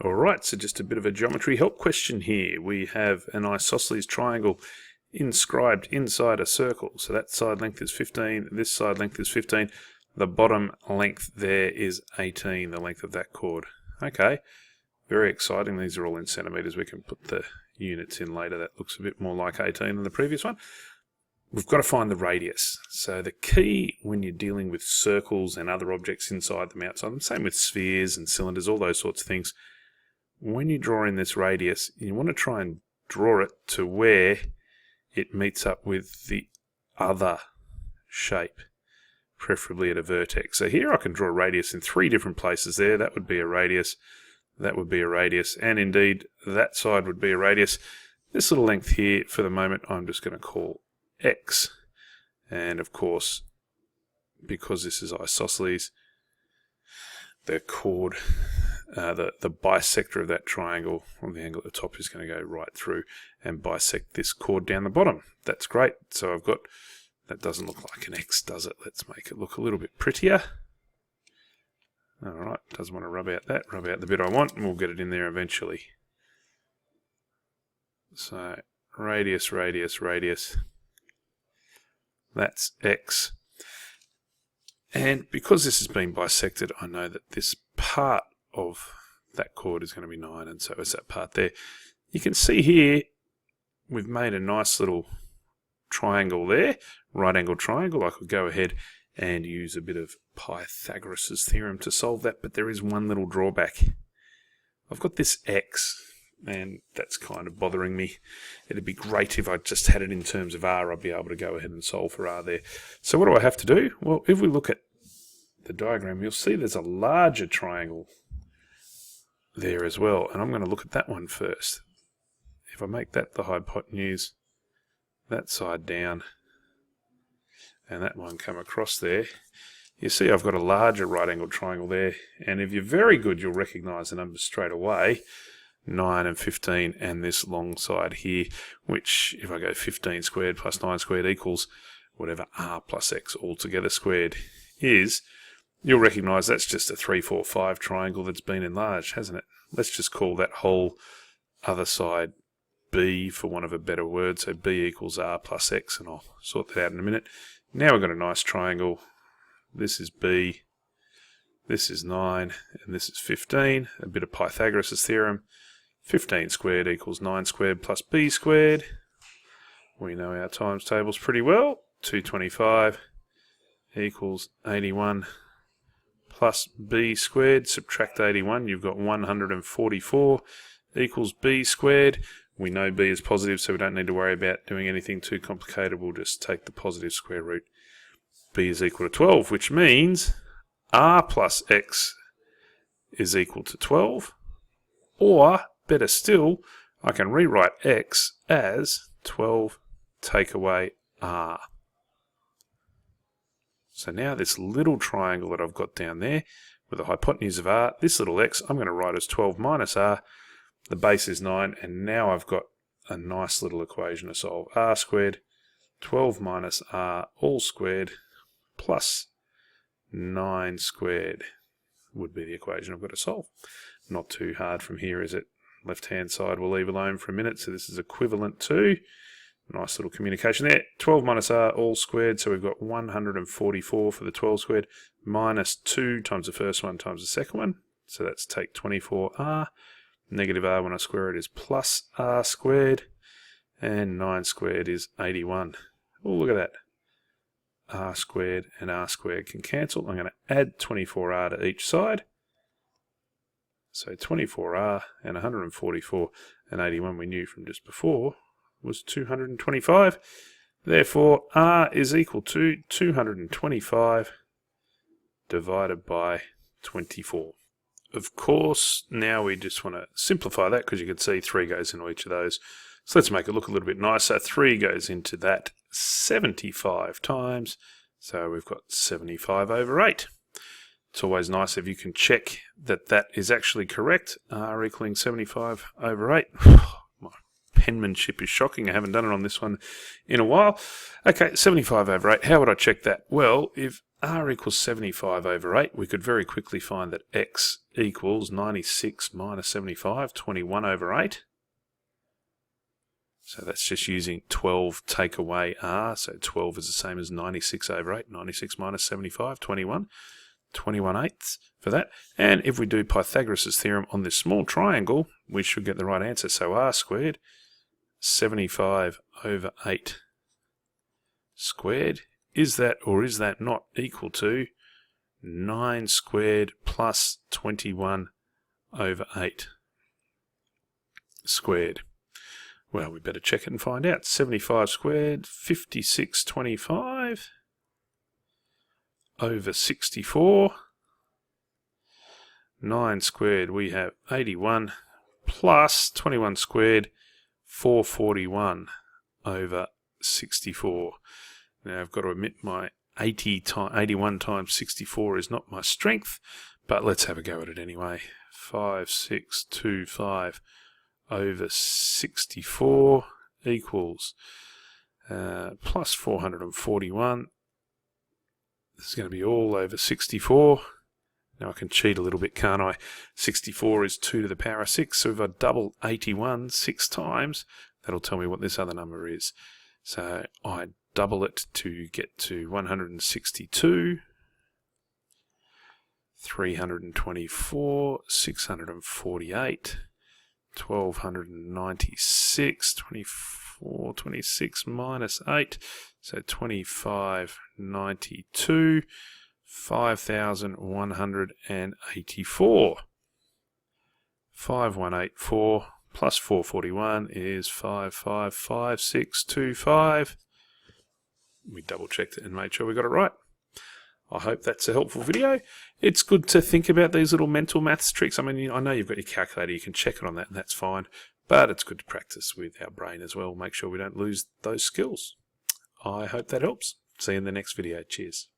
Alright, so just a bit of a geometry help question here. We have an isosceles triangle inscribed inside a circle. So that side length is 15, this side length is 15. The bottom length there is 18, the length of that chord. Okay, very exciting. These are all in centimetres. We can put the units in later. That looks a bit more like 18 than the previous one. We've got to find the radius. So the key when you're dealing with circles and other objects inside them, outside them, same with spheres and cylinders, all those sorts of things, when you draw in this radius, you want to try and draw it to where it meets up with the other shape, preferably at a vertex. So here I can draw a radius in 3 different places there. That would be a radius, that would be a radius, and indeed that side would be a radius. This little length here, for the moment, I'm just going to call X. And of course, because this is isosceles, the chord, the bisector of that triangle on the angle at the top is going to go right through and bisect this chord down the bottom. That's great. So I've got, that doesn't look like an X, does it? Let's make it look a little bit prettier. Alright, doesn't want to rub out that. Rub out the bit I want and we'll get it in there eventually. So radius, radius, radius. That's X. And because this has been bisected, I know that this part of that chord is going to be 9, and so is that part there. You can see here we've made a nice little triangle there, right angle triangle. I could go ahead and use a bit of Pythagoras' theorem to solve that, but there is one little drawback. I've got this X, and that's kind of bothering me. It'd be great if I just had it in terms of R. I'd be able to go ahead and solve for R there. So what do I have to do? Well, if we look at the diagram, you'll see there's a larger triangle there as well, and I'm going to look at that one first. If I make that the hypotenuse, that side down, and that one come across there, you see I've got a larger right angled triangle there, and if you're very good, you'll recognise the numbers straight away. 9 and 15, and this long side here, which if I go 15 squared plus 9 squared equals whatever R plus X altogether squared is, you'll recognise that's just a 3, 4, 5 triangle that's been enlarged, hasn't it? Let's just call that whole other side B, for want of a better word. So B equals R plus X, and I'll sort that out in a minute. Now we've got a nice triangle. This is B, this is 9, and this is 15. A bit of Pythagoras' theorem. 15 squared equals 9 squared plus B squared. We know our times tables pretty well. 225 equals 81 plus B squared. Subtract 81, you've got 144 equals B squared. We know B is positive, so we don't need to worry about doing anything too complicated. We'll just take the positive square root. B is equal to 12, which means R plus X is equal to 12. Or, better still, I can rewrite X as 12 take away R. So now this little triangle that I've got down there with a hypotenuse of R, this little X, I'm going to write as 12 minus R. The base is 9, and now I've got a nice little equation to solve. R squared, 12 minus R all squared, plus 9 squared would be the equation I've got to solve. Not too hard from here, is it? Left-hand side we'll leave alone for a minute, so this is equivalent to, nice little communication there, 12 minus R all squared, so we've got 144 for the 12 squared, minus 2 times the first one times the second one, so that's take 24R, negative R when I square it is plus R squared, and 9 squared is 81. Oh, look at that. R squared and R squared can cancel. I'm going to add 24R to each side. So 24R and 144 and 81 we knew from just before was 225. Therefore, R is equal to 225 divided by 24. Of course, now we just want to simplify that because you can see 3 goes into each of those. So let's make it look a little bit nicer. 3 goes into that 75 times. So we've got 75 over 8. It's always nice if you can check that that is actually correct. R equaling 75 over 8. My penmanship is shocking. I haven't done it on this one in a while. Okay, 75 over 8. How would I check that? Well, if r equals 75 over 8, we could very quickly find that x equals 96 minus 75, 21 over 8. So that's just using 12 take away r, so 12 is the same as 96 over 8, 96 minus 75, 21, 21 eighths for that. And if we do Pythagoras' theorem on this small triangle, we should get the right answer. So r squared, 75 over 8 squared, is that or is that not equal to 9 squared plus 21 over 8 squared? Well, we better check it and find out. 75 squared, 5625 over 64. 9 squared, we have 81 plus 21 squared, 441 over 64. Now I've got to admit my 81 times 64 is not my strength, but let's have a go at it anyway. 5625 over 64 equals plus 441. This is going to be all over 64. Now I can cheat a little bit, can't I? 64 is 2 to the power of 6, so if I double 81 6 times, that'll tell me what this other number is. So I double it to get to 162, 324, 648, 1296, 24, 26 minus 8, so 2592, 5184. 5184 plus 441 is 555625. We double checked it and made sure we got it right. I hope that's a helpful video. It's good to think about these little mental maths tricks. I mean, I know you've got your calculator, you can check it on that and that's fine, but it's good to practice with our brain as well. Make sure we don't lose those skills. I hope that helps. See you in the next video. Cheers.